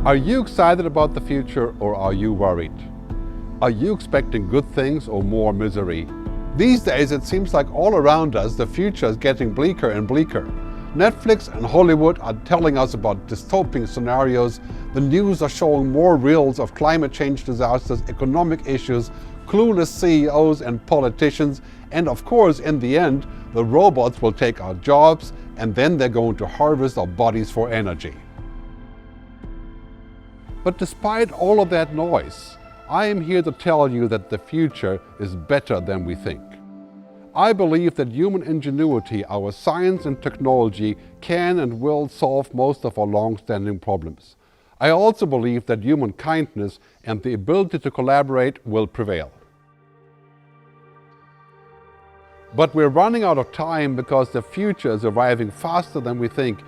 Are you excited about the future or are you worried? Are you expecting good things or more misery? These days it seems like all around us the future is getting bleaker and bleaker. Netflix and Hollywood are telling us about dystopian scenarios. The news are showing more reels of climate change disasters, economic issues, clueless CEOs and politicians, and of course in the end the robots will take our jobs and then they're going to harvest our bodies for energy. But despite all of that noise, I am here to tell you that the future is better than we think. I believe that human ingenuity, our science and technology, can and will solve most of our long-standing problems. I also believe that human kindness and the ability to collaborate will prevail. But we're running out of time because the future is arriving faster than we think.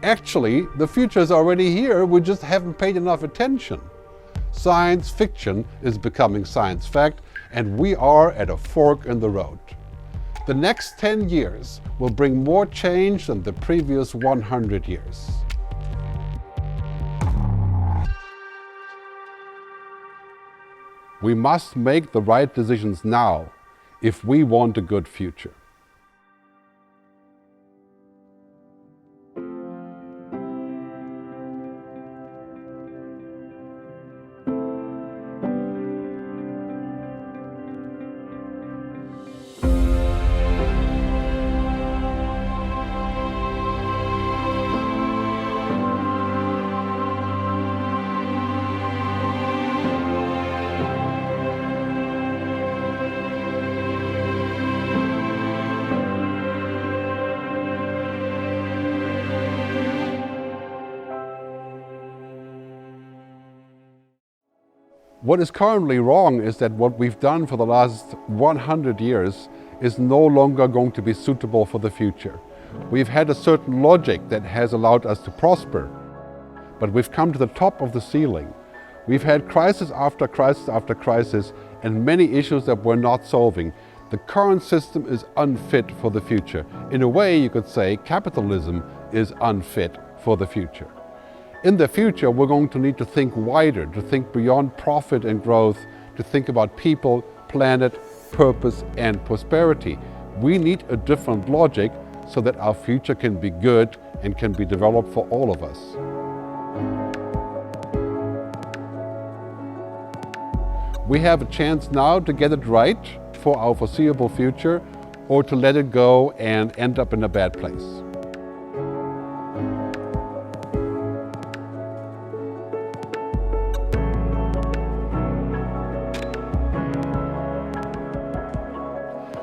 Actually, the future is already here, we just haven't paid enough attention. Science fiction is becoming science fact, and we are at a fork in the road. The next 10 years will bring more change than the previous 100 years. We must make the right decisions now if we want a good future. What is currently wrong is that what we've done for the last 100 years is no longer going to be suitable for the future. We've had a certain logic that has allowed us to prosper, but we've come to the top of the ceiling. We've had crisis after crisis after crisis and many issues that we're not solving. The current system is unfit for the future. In a way, you could say capitalism is unfit for the future. In the future, we're going to need to think wider, to think beyond profit and growth, to think about people, planet, purpose, and prosperity. We need a different logic so that our future can be good and can be developed for all of us. We have a chance now to get it right for our foreseeable future, or to let it go and end up in a bad place.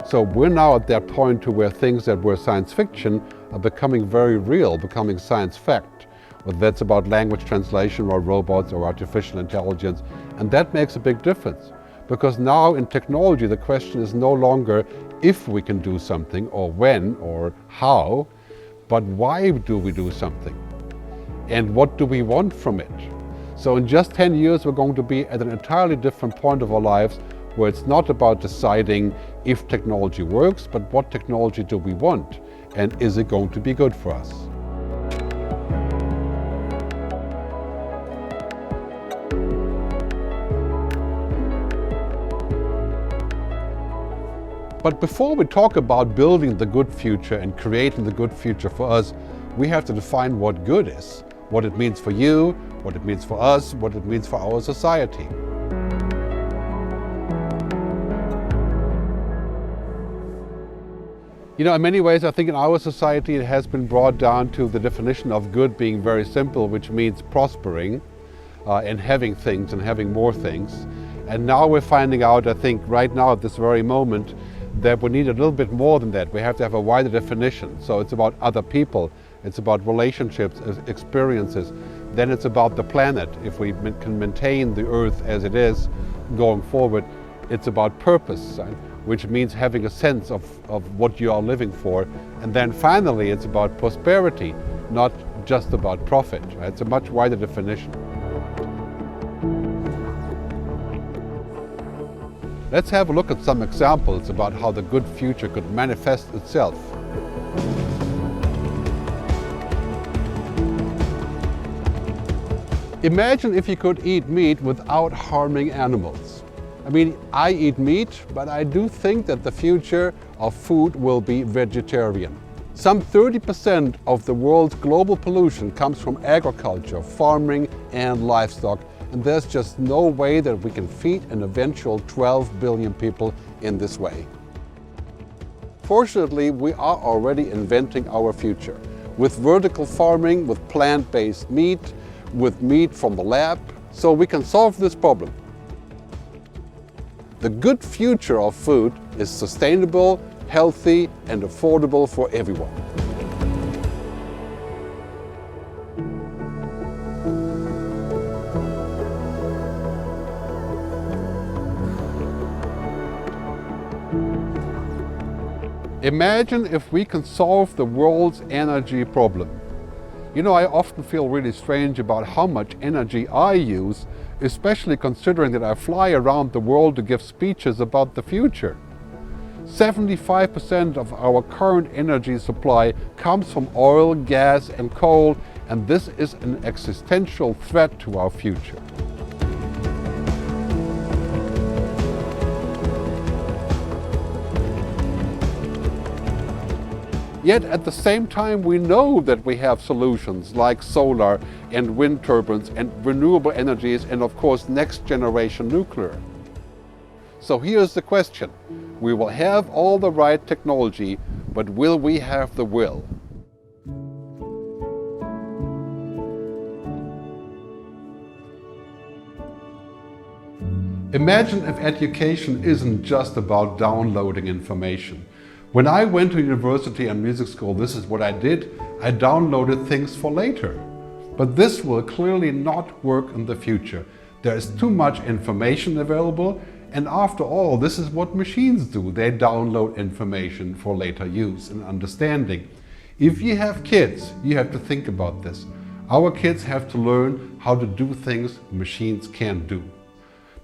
So we're now at that point to where things that were science fiction are becoming very real, becoming science fact. Whether that's about language translation or robots or artificial intelligence. And that makes a big difference. Because now in technology the question is no longer if we can do something or when or how, but why do we do something? And what do we want from it? So in just 10 years we're going to be at an entirely different point of our lives where it's not about deciding if technology works, but what technology do we want, and is it going to be good for us? But before we talk about building the good future and creating the good future for us, we have to define what good is, what it means for you, what it means for us, what it means for our society. You know, in many ways, I think in our society it has been brought down to the definition of good being very simple, which means prospering and having things and having more things. And now we're finding out, I think, right now at this very moment, that we need a little bit more than that. We have to have a wider definition. So it's about other people, it's about relationships, experiences. Then it's about the planet. If we can maintain the Earth as it is going forward, it's about purpose, which means having a sense of what you are living for. And then finally, it's about prosperity, not just about profit. Right? It's a much wider definition. Let's have a look at some examples about how the good future could manifest itself. Imagine if you could eat meat without harming animals. I mean, I eat meat, but I do think that the future of food will be vegetarian. Some 30% of the world's global pollution comes from agriculture, farming, and livestock, and there's just no way that we can feed an eventual 12 billion people in this way. Fortunately, we are already inventing our future, with vertical farming, with plant-based meat, with meat from the lab, so we can solve this problem. The good future of food is sustainable, healthy, and affordable for everyone. Imagine if we can solve the world's energy problem. You know, I often feel really strange about how much energy I use, especially considering that I fly around the world to give speeches about the future. 75% of our current energy supply comes from oil, gas, and coal, and this is an existential threat to our future. Yet at the same time, we know that we have solutions like solar and wind turbines and renewable energies and of course next generation nuclear. So here's the question. We will have all the right technology, but will we have the will? Imagine if education isn't just about downloading information. When I went to university and music school, this is what I did. I downloaded things for later. But this will clearly not work in the future. There is too much information available, and after all, this is what machines do. They download information for later use and understanding. If you have kids, you have to think about this. Our kids have to learn how to do things machines can't do.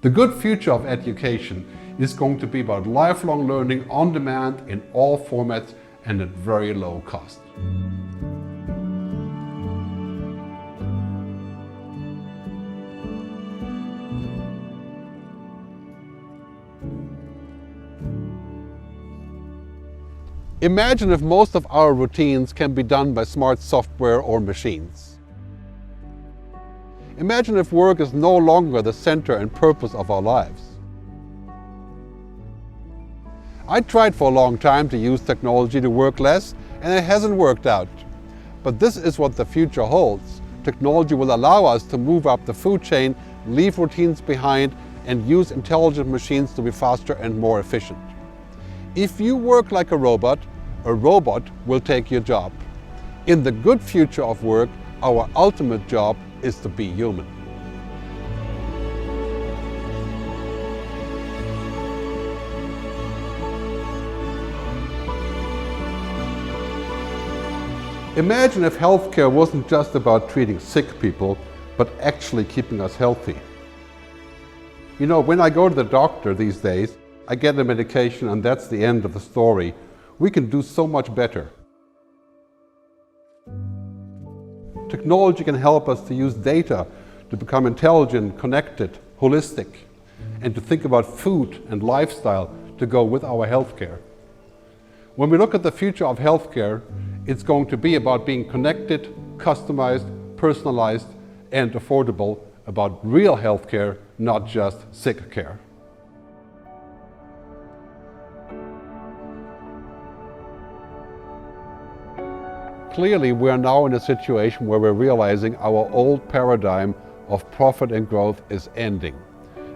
The good future of education is going to be about lifelong learning on demand in all formats and at very low cost. Imagine if most of our routines can be done by smart software or machines. Imagine if work is no longer the center and purpose of our lives. I tried for a long time to use technology to work less, and it hasn't worked out. But this is what the future holds. Technology will allow us to move up the food chain, leave routines behind, and use intelligent machines to be faster and more efficient. If you work like a robot will take your job. In the good future of work, our ultimate job is to be human. Imagine if healthcare wasn't just about treating sick people, but actually keeping us healthy. You know, when I go to the doctor these days, I get a medication and that's the end of the story. We can do so much better. Technology can help us to use data to become intelligent, connected, holistic, and to think about food and lifestyle to go with our healthcare. When we look at the future of healthcare, it's going to be about being connected, customized, personalized, and affordable, about real healthcare, not just sick care. Clearly, we are now in a situation where we're realizing our old paradigm of profit and growth is ending,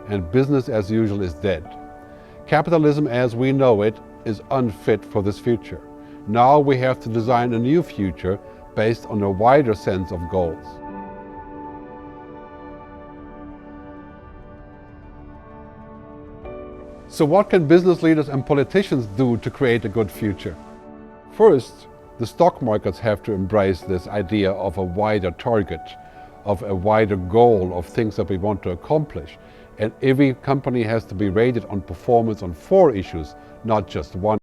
and business as usual is dead. Capitalism as we know it is unfit for this future. Now we have to design a new future based on a wider sense of goals. So what can business leaders and politicians do to create a good future? First, the stock markets have to embrace this idea of a wider target, of a wider goal of things that we want to accomplish. And every company has to be rated on performance on 4 issues, not just one.